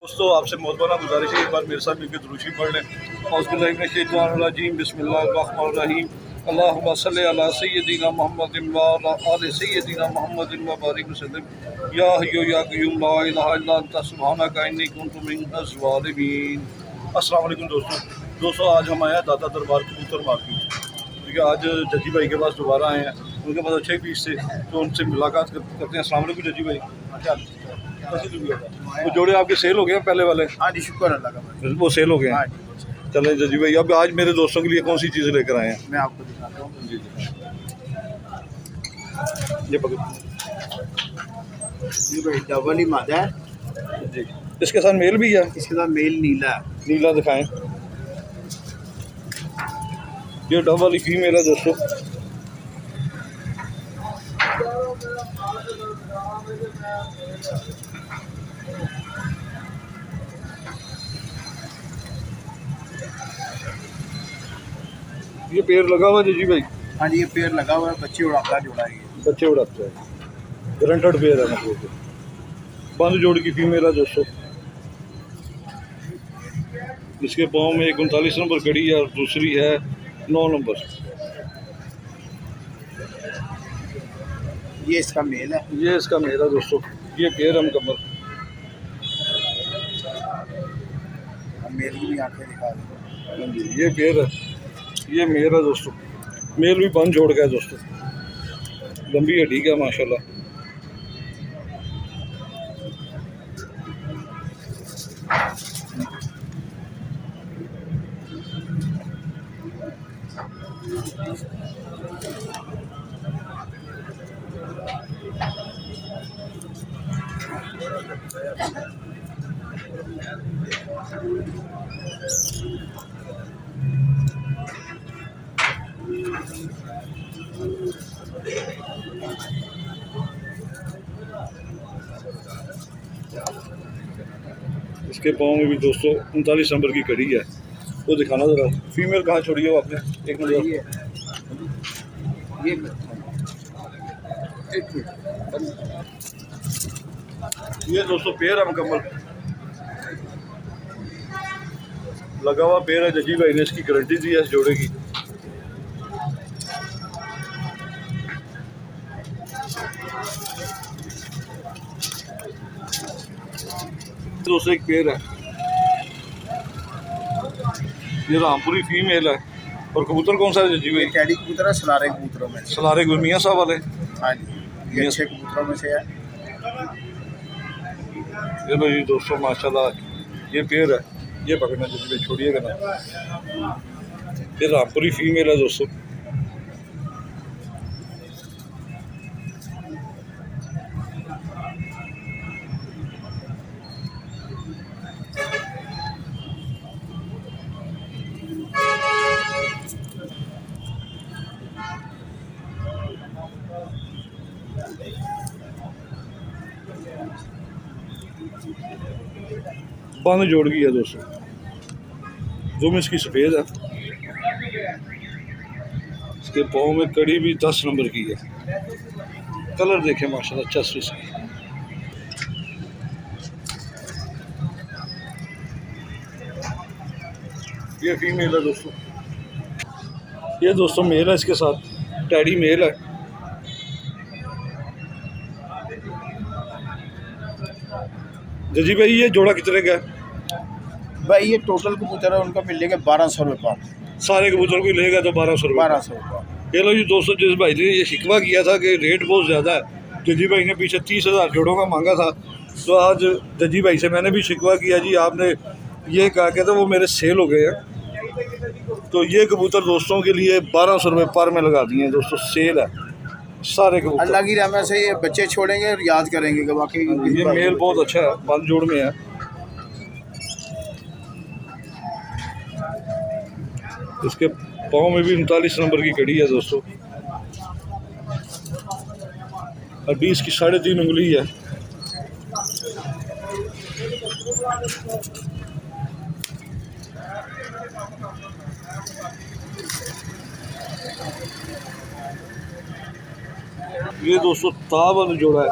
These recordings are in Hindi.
दोस्तों आपसे मोहब्बना गुजारिश है, एक बार मेरे साथ मिलकर दुरूशी पढ़ लें। औज़ुबिल्लाहिमिनश्शैतानिर्रजीम बिस्मिल्लाहिर्रहमानिर्रहीम अल्लाहुम्मा सल्लि अला सय्यिदिना मुहम्मदिन व अला आलि सय्यिदिना मुहम्मदिन व बारिक वसल्लिम या हय्यु या क़य्यूम ला इलाहा इल्ला अंता सुब्हानका इन्नी कुन्तु मिनज़ ज़ालिमीन। अस्सलाम वालेकुम दोस्तों, आज हम आए हैं दादा दरबार कबूतर मार्केट। ठीक है, आज जजी भाई के पास दोबारा आए हैं, उनके पास अच्छे पीस थे तो उनसे मुलाकात करते हैं। अस्सलाम वालेकुम जजी भाई, वो जोड़े आपके सेल हो गए हैं पहले वाले? हाँ जी, शुक्र अल्लाह का, वो सेल हो गए हाँ हैं। जी। चलें जजी भाई, अब आज मेरे दोस्तों के लिए कौन सी चीज़ें लेकर आए हैं? मैं आपको दिखाता हूँ। जी ये पकड़ ये भाई डबल ही मादा है जी, इसके साथ मेल भी है? इसके साथ मेल नीला है। नीला दिखाएं। ये डबल वाली फीमेल है दोस्तों। ये पेड़ लगा हुआ है जी भाई? हाँ जी, ये पेड़ लगा हुआ है, बच्चे उड़ाता जोड़ा है। ये बच्चे उड़ाते हैं, ग्रंटेड पेड़ है मतलब। बंद जोड़ की फीमेल है दोस्तों। इसके पाँव में एक 39 नंबर कड़ी है और दूसरी है 9 नंबर। ये इसका मेल है। ये इसका मेल है दोस्तों। ये पेड़ है मुकम्मल। अब मेल की भी आंखें दिखा दें। ये पेड़ है, ये मेल है दोस्तों। मेल भी बंद जोड़ का है दोस्तों, लंबी हड्डी का माशाल्लाह। इसके पाँव में भी दोस्तों 39 नंबर की कड़ी है। वो दिखाना ज़रा, फीमेल कहाँ छोड़ी है आपने? एक नंबर ये दोस्तों पेड़ है मुकम्मल लगा हुआ पेड़ है। जजी भाई ने इसकी गारंटी दी है इस जोड़े की। दोस्तों एक पेड़ है, ये रामपुरी फीमेल है। और कबूतर कौन सा है जजी भाई? कैडी कबूतर है, सलारे कबूतरों में से। सलारे मियाँ साहब वाले? हाँ जी, ये अच्छे कबूतरों में से है। ये लो जी दोस्तों माशाल्लाह, ये पेड़ है। ये पकड़ना जजी भाई, छोड़िएगा ना। ये रामपुरी फीमेल है दोस्तों। बंद जोड़ गई है दोस्तों। जुम इसकी सफ़ेद है। इसके पाँव में कड़ी भी 10 नंबर की है। कलर देखें माशाल्लाह, चेस्ट इसकी। ये फीमेल है दोस्तों। ये दोस्तों मेल है, इसके साथ टैडी मेल है। जजी भाई ये जोड़ा कितने का है? भाई ये टोटल कबूतर है, उनका मिलेगा 1200 रुपये पर। सारे कबूतर को लेगा तो 1200 रुपये। 1200 रुपये। ये लो जी दोस्तों, जिस भाई ने ये शिकवा किया था कि रेट बहुत ज़्यादा है, जजी भाई ने पीछे 30,000 जोड़ों का मांगा था, तो आज जजी भाई से मैंने भी शिकवा किया जी, आपने ये कहा कि तो वो मेरे सेल हो गए हैं। तो ये कबूतर दोस्तों के लिए 1200 रुपये पर में लगा दिए हैं दोस्तों, सेल है सारे कबूतर। अल्लाह की रहमत से ये बच्चे छोड़ेंगे और याद करेंगे कि वाकई ये मेल बहुत अच्छा है, बंद जोड़ में है। इसके पाँव में भी 39 नंबर की कड़ी है दोस्तों। हड्डी इसकी 3.5 उंगली है। ये दोस्तों ताबंद जोड़ा है।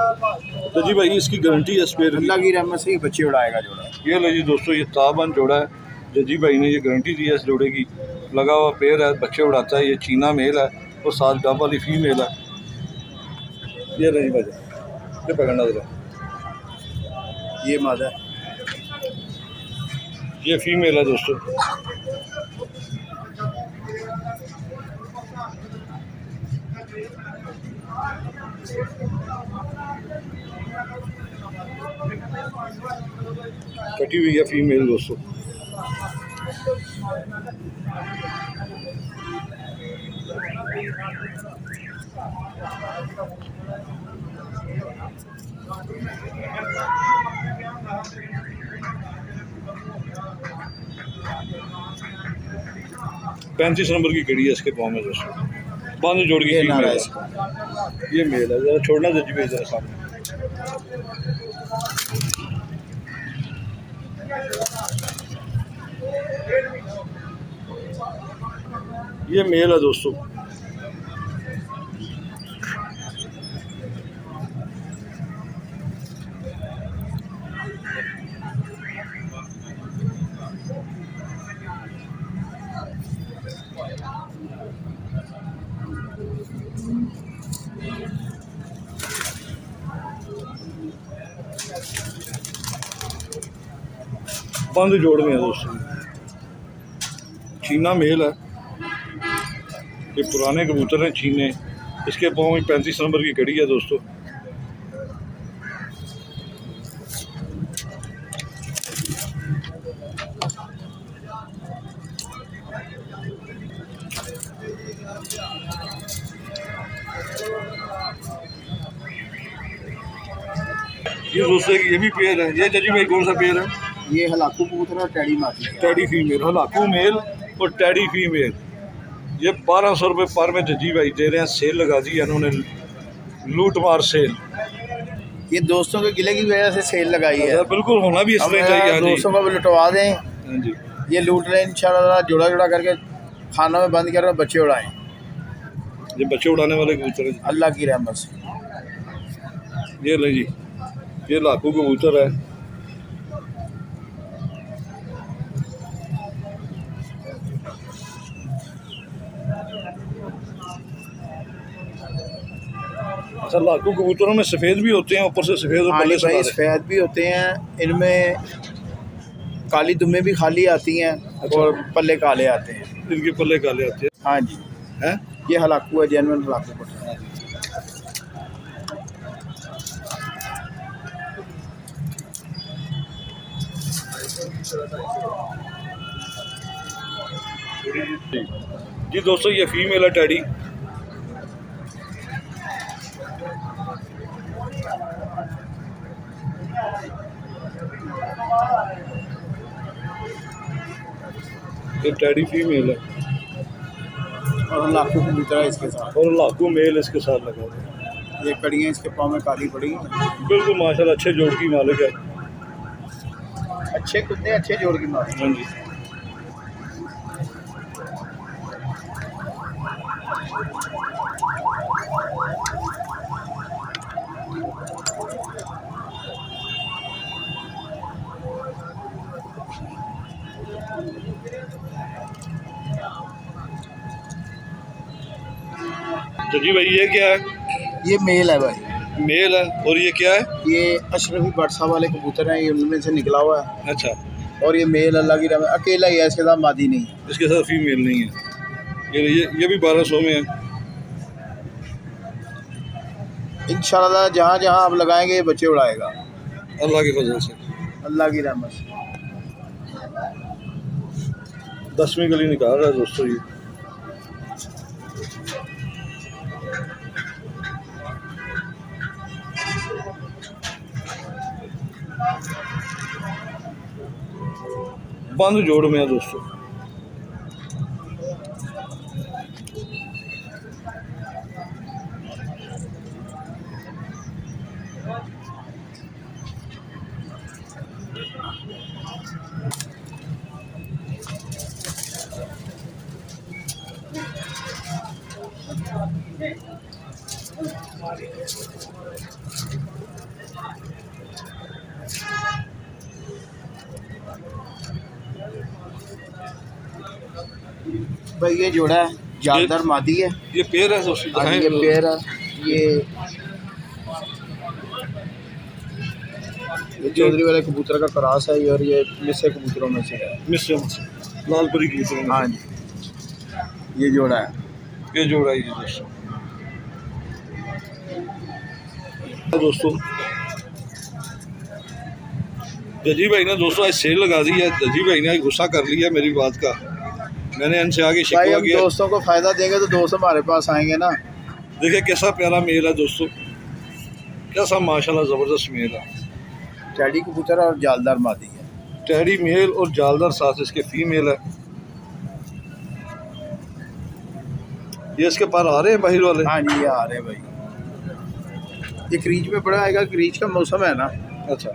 तो जी भाई इसकी गारंटी है स्पेयर की। अल्लाह की रहमत से ही बच्चे उड़ाएगा जोड़ा। ये लो जी दोस्तों, ये ताबंद जोड़ा है। जजी भाई ने ये गारंटी दी है इस जोड़े की। लगा हुआ पेड़ है, बच्चे उड़ाता है। ये चीना मेल है और साथ डब वाली फीमेल है। ये नहीं भाई, ये पकड़ना जरा। ये मादा है। ये फीमेल है दोस्तों। कटी हुई है फीमेल दोस्तों। पैंतीस नंबर की कड़ी है इसके पाँव में दोस्तों। बांध जोड़ की ये फीमेल नारा है। इसका। ये मेल है, जरा छोड़ना जजी भाई जरा सामने। ये मेल है दोस्तों। बंद जोड़ में है दोस्तों। चीना मेल है। ये पुराने कबूतर हैं चीने। इसके पाँव में 35 नंबर की कड़ी है दोस्तों। ये दोस्तों ये भी पेयर है। ये जजी भाई कौन सा पेयर है? ये हलाकू कबूतर और टैडी मादी है। टैडी फीमेल, हलाकू मेल और टैडी फीमेल। ये 1200 रुपये पर में जजी भाई दे रहे हैं। सेल लगा दी है इन्होंने, लूट मार सेल। ये दोस्तों के गिले की वजह से सेल लगाई है। बिल्कुल होना भी इस हम तरह चाहिए। हाँ जी, दोस्तों को भी लुटवा दें। हाँ जी। ये लूट रहे हैं इंशाल्लाह। जोड़ा जोड़ा करके खानों में बंद कर बच्चे उड़ाएं। ये बच्चे उड़ाने वाले कबूतर हैं। अल्लाह की रहमत से। ये ले जी, ये लाखों कबूतर है। अच्छा, लाखों कबूतरों में सफ़ेद भी होते हैं, ऊपर से सफ़ेद और हाँ पल्ले जी भाई, सफेद। सफ़ेद भी होते हैं। इनमें काली दुम्में भी खाली आती हैं और पल्ले काले आते हैं। इनके पल्ले काले आते हाँ जी, हैं। ये हलाकू है, जेनवन हलाकू पट्टा। जी दोस्तों, ये फीमेल है टैडी। ये टैडी फीमेल है और हलाकू कबूतर है इसके साथ। और लाखों मेल इसके साथ लगा हुआ है। ये कड़ियाँ इसके पाँव में काली पड़ी हैं। बिल्कुल माशाल्लाह अच्छे जोड़ की मालिक है। अच्छे कुत्ते, अच्छे जोड़ की मार। हाँ जी। तो जी भाई ये क्या है? ये मेल है भाई। मेल है। और ये क्या है? ये अशरफी भट्ट साहब वाले कबूतर हैं। ये उनमें से निकला हुआ है। अच्छा, और ये मेल अल्लाह की रहमत अकेला ही है, इसके साथ मादी नहीं है। इसके साथ फीमेल नहीं है। ये भी 1200 में है। इंशाल्लाह जहाँ जहाँ आप लगाएंगे ये बच्चे उड़ाएगा अल्लाह के फजल से। अल्लाह की रहमत से। 10वीं गली निकाल रहा है दोस्तों ये। बंद जोड़ में है दोस्तों। भाई ये जोड़ा है, जालदार मादी है। ये पेड़ है दोस्तों, हाँ, ये पेड़ है। ये चौधरी वाले कबूतर का क्रॉस है और ये मिस्से कबूतरों में से है। मिस्र लालपरी कबूतर में। हाँ जी, ये जोड़ा है। ये जोड़ा है ये दोस्तों। जजी भाई ने दोस्तों आज सेल लगा दी है। जजी भाई ने गुस्सा कर लिया मेरी बात का। मैंने इनसे आगे भाई शिकवा हम किया। दोस्तों को फ़ायदा देंगे तो दोस्त हमारे पास आएंगे ना। देखिए कैसा प्यारा मेल है दोस्तों, कैसा माशाल्लाह ज़बरदस्त मेल है। टैडी कबूतर और जालदार मादी है। टैडी मेल और जालदार साथ इसके फीमेल है। ये इसके पर आ रहे हैं बाहर वाले। हाँ जी, ये आ रहे हैं भाई। ये क्रीज में पड़ा आएगा, क्रीज का मौसम है ना। अच्छा,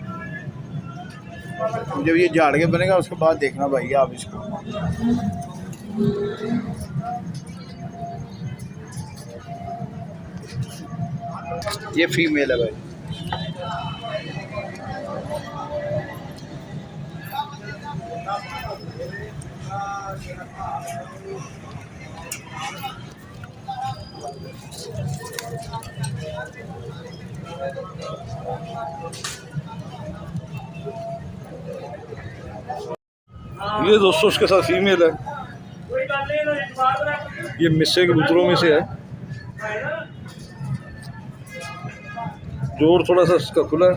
जब ये झाड़ के बनेगा उसके बाद देखना भाई आप इसको। ये फीमेल है भाई। ये दोस्तों उसके साथ फीमेल है। ये मिस्से कबूतरों में से है। जोड़ थोड़ा सा इसका खुला है।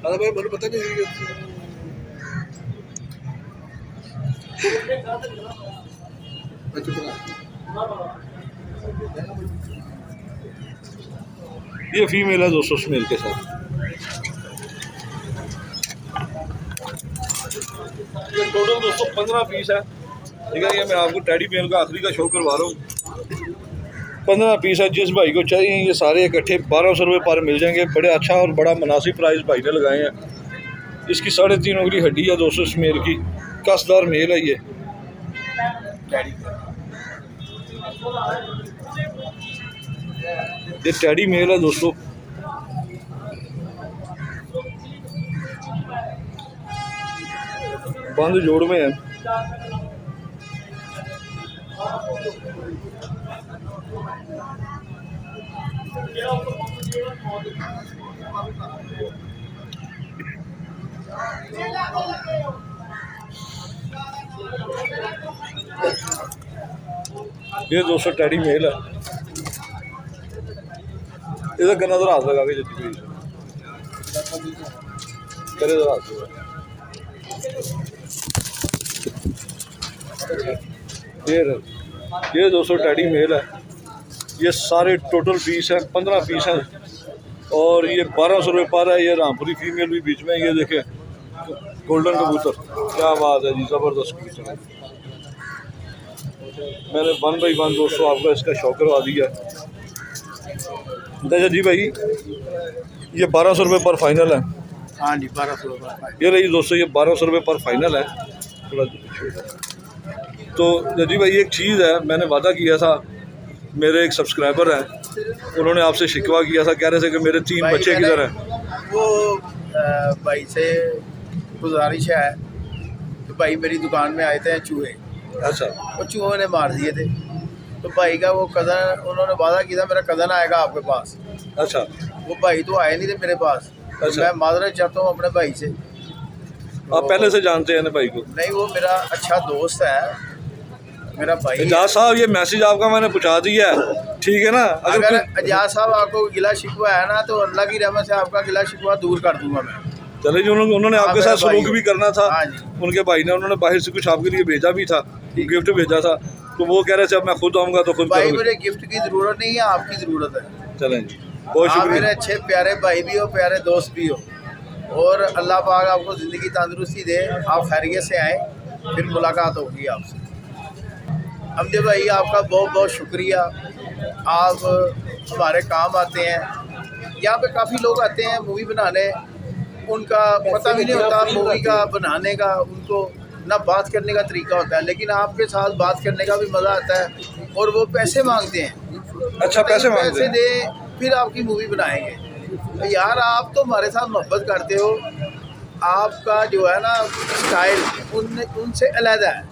अरे भाई मुझे पता नहीं ये फीमेल है दोस्तों मेल के साथ। ये टोटल दोस्तों 15 पीस है। ठीक है, ये मैं आपको टैडी मेल का आखिरी का शो करवा रहा हूँ। 15 पीस है। जिस भाई को चाहिए ये सारे इकट्ठे 1200 रुपये पर मिल जाएंगे। बड़े अच्छा और बड़ा मुनासिब प्राइस भाई ने लगाए हैं। इसकी 3.5 उंगली हड्डी है दोस्तों इस मेल की। कसदार मेल है ये। ये टैडी मेल है दोस्तों। बंद जोड़ में है। ये दोस्तों टैडी मेल है। इधर गन्ना तो हाथ लगा के जितनी करे तो हाथ लगा। ये दोस्तों टैडी मेल है। ये सारे टोटल पीस हैं, 15 पीस हैं और ये 1200 रुपये पर है। ये रामपुरी फीमेल भी बीच में। ये देखें गोल्डन कबूतर, क्या बात है जी, ज़बरदस्त कबूतर है। मैंने 1 बाई 1 दोस्तों आपका इसका शौक करवा दिया। अच्छा जी भाई, ये 1200 रुपये पर फाइनल है। हाँ जी, 1200 रुपये। ये रही दोस्तों, ये 1200 रुपये पर फाइनल है। थोड़ा तो जी भाई एक चीज़ है, मैंने वादा किया था, मेरे एक सब्सक्राइबर हैं, उन्होंने आपसे शिकवा किया था, कह रहे थे कि मेरे 3 बच्चे किधर हैं। वो भाई से गुजारिश है तो भाई मेरी दुकान में आए थे चूहे। अच्छा, वो चूहों ने मार दिए थे। तो भाई का वो कज़न, उन्होंने वादा किया था मेरा कज़न आएगा आपके पास। अच्छा, वो भाई तो आए नहीं थे मेरे पास। अच्छा। मैं माजरत चाहता हूँ अपने भाई से। आप पहले से जानते हैं ना भाई को? नहीं, वो मेरा अच्छा दोस्त है, मेरा भाई। एजाज साहब ये मैसेज आपका मैंने पहुँचा दिया है, ठीक है ना? अगर एजाज साहब आपको गिला शिकवा है ना तो अल्लाह की रहमत से आपका गिला शिकवा दूर कर दूंगा मैं। चले जी, उन्होंने आपके साथ सलूक भी करना था। हाँ जी। उनके भाई ने, उन्होंने बाहर से कुछ आपके लिए भेजा भी था, गिफ्ट भेजा था, तो वो कह रहे थे अब मैं खुद आऊँगा तो खुद भाई करूँगा। मुझे गिफ्ट की ज़रूरत नहीं है, आपकी ज़रूरत है। चलें जी, बहुत आप मेरे शुक्रिया। अच्छे प्यारे भाई भी हो, प्यारे दोस्त भी हो, और अल्लाह पाक आपको ज़िंदगी तंदुरुस्ती दे, आप खैरियत से आए, फिर मुलाकात होगी आपसे। हमदे भाई आपका बहुत बहुत शुक्रिया। आप हमारे काम आते हैं। यहाँ पे काफ़ी लोग आते हैं मूवी बनाने, उनका पता भी नहीं होता मूवी का बनाने का, उनको ना बात करने का तरीका होता है, लेकिन आपके साथ बात करने का भी मज़ा आता है। और वो पैसे मांगते हैं। अच्छा, पैसे मांगते पैसे हैं। दे फिर आपकी मूवी बनाएंगे। यार आप तो हमारे साथ मोहब्बत करते हो, आपका जो है ना स्टाइल उनसे अलग है,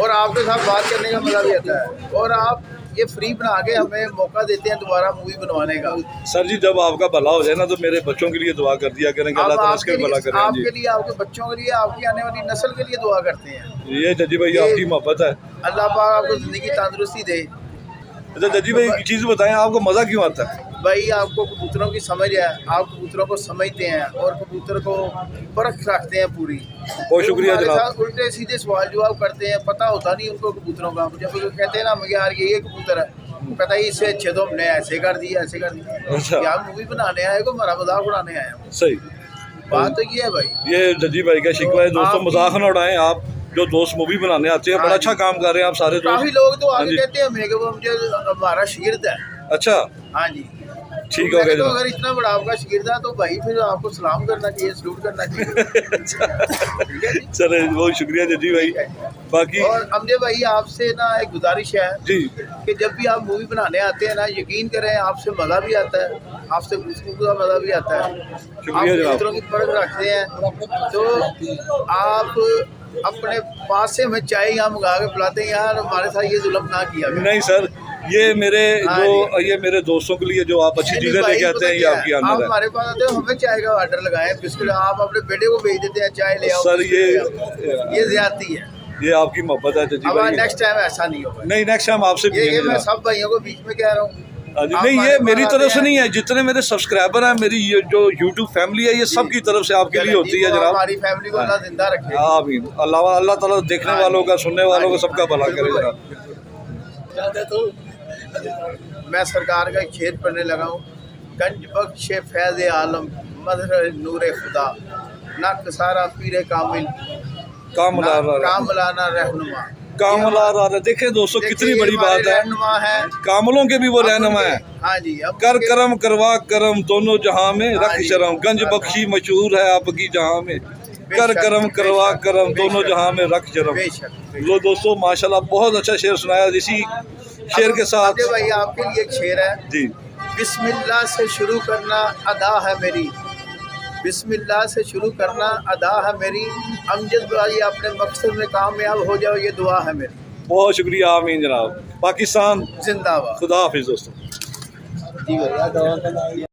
और आपके साथ बात करने का मज़ा भी आता है। और आप ये फ्री बना के हमें मौका देते हैं दोबारा मूवी बनवाने का। सर जी, जब आपका भला हो जाए ना तो मेरे बच्चों के लिए दुआ कर दिया करें कि अल्लाह ताला आपके उसके भला लिए, करें। आपके जी, लिए, आपके बच्चों के लिए, आपकी आने वाली नस्ल के लिए दुआ करते हैं। ये जजी भाई ये- आपकी मोहब्बत है। अल्लाह पाक आपको ज़िंदगी तंदुरुस्ती दे। अच्छा जजी भाई, एक चीज़ बताएं, आपको मज़ा क्यों आता है? भाई आपको कबूतरों की समझ है, आप कबूतरों को समझते हैं और कबूतर को परख रखते हैं पूरी। बहुत शुक्रिया हमारे जनाब। साथ उल्टे सीधे सवाल जवाब करते हैं, पता होता नहीं उनको कबूतरों का। जब वो कहते हैं ना मुझे यार ये कबूतर है, वो कहता है इससे अच्छे तो हमने ऐसे कर दिया, ऐसे कर दिया। अच्छा। क्या मूवी बनाने आए को, हमारा मजाक उड़ाने आए हो? सही, बात तो ये है भाई। ये जजी भाई का शिकवा है। तो दोस्तों, आपकी- मजाक न उड़ाएं। आप जो दोस्त मूवी बनाने आते हैं, बड़ा हाँ अच्छा जी। काम कर रहे हैं आप सारे काफी दोस्त। लोग तो हाँ आगे जी। कहते हैं हमें कि वो मुझे हमारा शागिर्द है। अच्छा, हाँ जी, ठीक हो मैंने गया तो जनाब। अगर इतना बड़ा आपका शागिर्द है तो भाई फिर आपको सलाम करना चाहिए, सलूट करना चाहिए। ठीक है जी। चले, बहुत शुक्रिया जजी भाई। बाकी और अमजद भाई आपसे ना एक गुजारिश है जी, कि जब भी आप मूवी बनाने आते हैं ना, यकीन करें आपसे मज़ा भी आता है, आपसे गुफ्तगू का मज़ा भी आता है। आप जनाब। कबूतरों की परख रखते हैं, तो आप अपने पास से हमें चाय यहाँ मंगा के पिलाते हैं। यार हमारे साथ ये जुल्म ना किया करें। नहीं सर, ये मेरे हाँ जो ये मेरे दोस्तों के लिए जो आप अच्छी नहीं, चीज़ें भाई, लेके आते पता हैं, ये क्या आपकी है? आप आमद है। हमारे पास आते हो, हमें चाय का ऑर्डर लगाएं, बिस्किट आप अपने बेटे को भेज देते हैं चाय ले आओ, सर बिस्किट ये ले आओ। ये ज्यादती है। ये आपकी मोहब्बत है जजी अब भाई। नेक्स्ट टाइम ऐसा नहीं होगा। नहीं, नेक्स्ट टाइम आपसे ये पिएंगे मैं जनाब। सब भाइयों को बीच में कह रहा हूँ। हाँ जी, आप नहीं, ये हमारे मेरी पास तरफ आते से हैं। नहीं है। जितने मेरे सब्सक्राइबर हैं, मेरी ये जो यूट्यूब फैमिली है, ये सब की तरफ से आपके लिए होती है वो जनाब। हमारी फैमिली को अल्लाह जिंदा रखे। आमीन। अल्लाह अल्लाह ताला देखने वालों का, सुनने वालों का सबका भला करे जनाब। मैं सरकार का एक शेर पढ़ने लगा हूँ। गंज बख्श फैज़ आलम मज़हर नूर खुदा, ना कसारा पीर कामिल, कामला कामलाना रहनुमा। कामला। देखे दोस्तों, कितनी बड़ी बात है। रहनुमा है। कामलों के भी वो रहनुमा है। हाँ जी। अब कर उनके- करम करवा करम दोनों जहां में हाँ रख जी। शरम। गंज बख्शी मशहूर है आपकी जहां में। कर बेशक, करम करवा बेशक, करम दोनों बेशक। जहां में रख शरम। बेशक। लो दोस्तों, माशाल्लाह बहुत अच्छा शेर सुनाया। इसी शेर के साथ अजय भाई आपके लिए एक शेर है। जी, बिस्मिल्लाह से शुरू करना अदा है मेरी, बिस्मिल्लाह से शुरू करना अदा है मेरी। अमजद भाई अपने मकसद में कामयाब हो जाओ, ये दुआ है मेरी। बहुत शुक्रिया। आमीन जनाब। पाकिस्तान जिंदाबाद। खुदा हाफिज दोस्तों। जी भैया।